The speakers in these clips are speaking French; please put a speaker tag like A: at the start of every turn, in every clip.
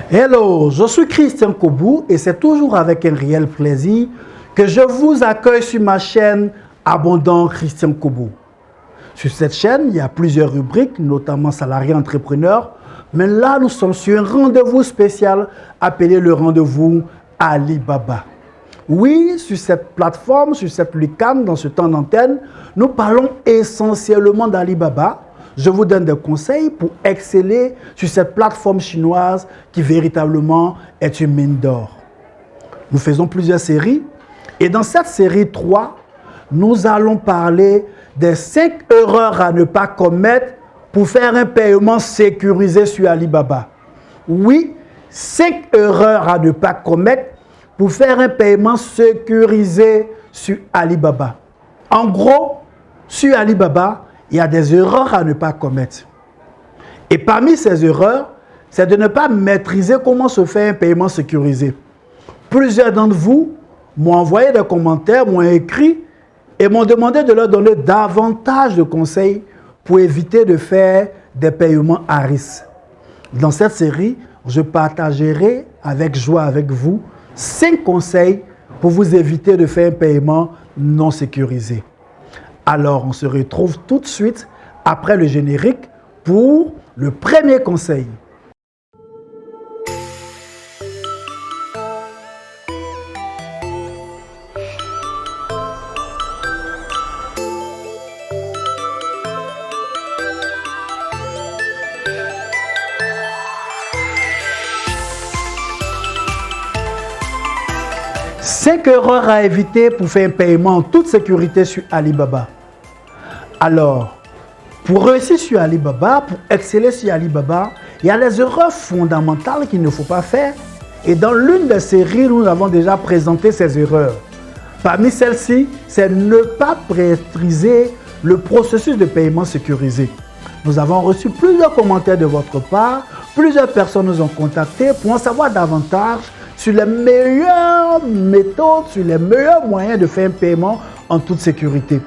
A: Hello, je suis Christian Kobou et c'est toujours avec un réel plaisir que je vous accueille sur ma chaîne Abondant Christian Kobou. Sur cette chaîne, il y a plusieurs rubriques, notamment salariés entrepreneurs, mais là, nous sommes sur un rendez-vous spécial appelé le rendez-vous Alibaba. Oui, sur cette plateforme, sur cette Lucam, dans ce temps d'antenne, nous parlons essentiellement d'Alibaba. Je vous donne des conseils pour exceller sur cette plateforme chinoise qui véritablement est une mine d'or. Nous faisons plusieurs séries et dans cette série 3, nous allons parler des 5 erreurs à ne pas commettre pour faire un paiement sécurisé sur Alibaba. Oui, 5 erreurs à ne pas commettre pour faire un paiement sécurisé sur Alibaba. En gros, sur Alibaba, il y a des erreurs à ne pas commettre. Et parmi ces erreurs, c'est de ne pas maîtriser comment se fait un paiement sécurisé. Plusieurs d'entre vous m'ont envoyé des commentaires, m'ont écrit et m'ont demandé de leur donner davantage de conseils pour éviter de faire des paiements à risque. Dans cette série, je partagerai avec joie avec vous 5 conseils pour vous éviter de faire un paiement non sécurisé. Alors, on se retrouve tout de suite après le générique pour le premier conseil. Cinq erreurs à éviter pour faire un paiement en toute sécurité sur Alibaba. Alors, pour réussir sur Alibaba, pour exceller sur Alibaba, il y a les erreurs fondamentales qu'il ne faut pas faire. Et dans l'une des séries, nous avons déjà présenté ces erreurs. Parmi celles-ci, c'est ne pas maîtriser le processus de paiement sécurisé. Nous avons reçu plusieurs commentaires de votre part. Plusieurs personnes nous ont contactés pour en savoir davantage sur les meilleures méthodes, sur les meilleurs moyens de faire un paiement en toute sécurité.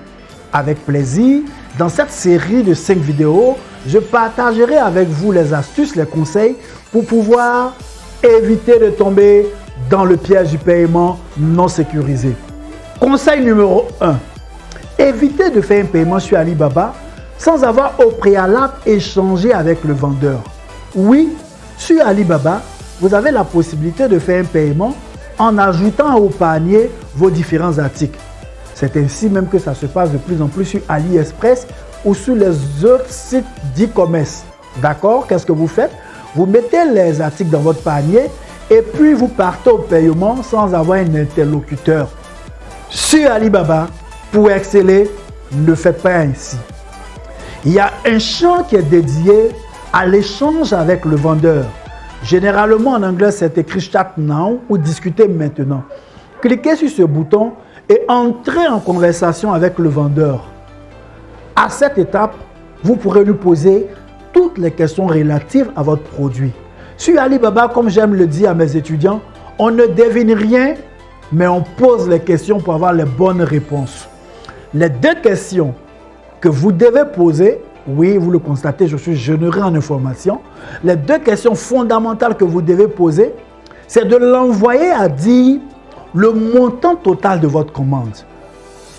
A: Avec plaisir, dans cette série de 5 vidéos, je partagerai avec vous les astuces, les conseils pour pouvoir éviter de tomber dans le piège du paiement non sécurisé. Conseil numéro 1. Évitez de faire un paiement sur Alibaba sans avoir au préalable échangé avec le vendeur. Oui, sur Alibaba, vous avez la possibilité de faire un paiement en ajoutant au panier vos différents articles. C'est ainsi même que ça se passe de plus en plus sur AliExpress ou sur les autres sites d'e-commerce. D'accord? Qu'est-ce que vous faites? Vous mettez les articles dans votre panier et puis vous partez au paiement sans avoir un interlocuteur. Sur Alibaba, pour exceller, ne faites pas ainsi. Il y a un champ qui est dédié à l'échange avec le vendeur. Généralement, en anglais, c'est écrit Chat Now ou Discuter maintenant. Cliquez sur ce bouton et entrez en conversation avec le vendeur. À cette étape, vous pourrez lui poser toutes les questions relatives à votre produit. Sur Alibaba, comme j'aime le dire à mes étudiants, on ne devine rien, mais on pose les questions pour avoir les bonnes réponses. Les 2 questions que vous devez poser, oui, vous le constatez, je suis généreux en information. Les 2 questions fondamentales que vous devez poser, c'est de l'envoyer à dire le montant total de votre commande.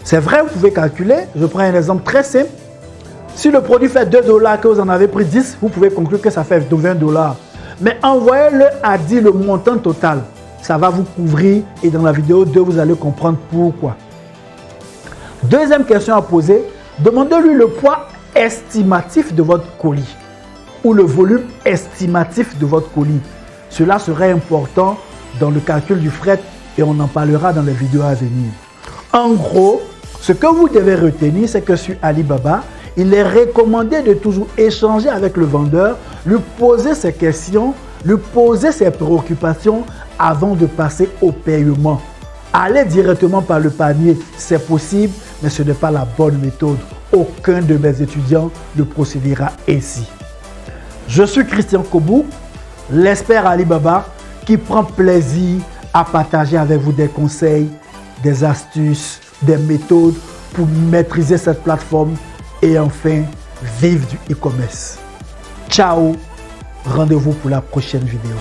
A: C'est vrai, vous pouvez calculer. Je prends un exemple très simple. Si le produit fait 2 $, que vous en avez pris 10, vous pouvez conclure que ça fait 20 $. Mais envoyez-le à dire le montant total. Ça va vous couvrir et dans la vidéo 2, vous allez comprendre pourquoi. Deuxième question à poser, demandez-lui le poids estimatif de votre colis ou le volume estimatif de votre colis. Cela serait important dans le calcul du fret et on en parlera dans les vidéos à venir. En gros, ce que vous devez retenir, c'est que sur Alibaba, il est recommandé de toujours échanger avec le vendeur, lui poser ses questions, lui poser ses préoccupations avant de passer au paiement. Aller directement par le panier, c'est possible, mais ce n'est pas la bonne méthode. Aucun de mes étudiants ne procédera ainsi. Je suis Christian Kobou, l'expert Alibaba qui prend plaisir à partager avec vous des conseils, des astuces, des méthodes pour maîtriser cette plateforme et enfin vivre du e-commerce. Ciao, rendez-vous pour la prochaine vidéo.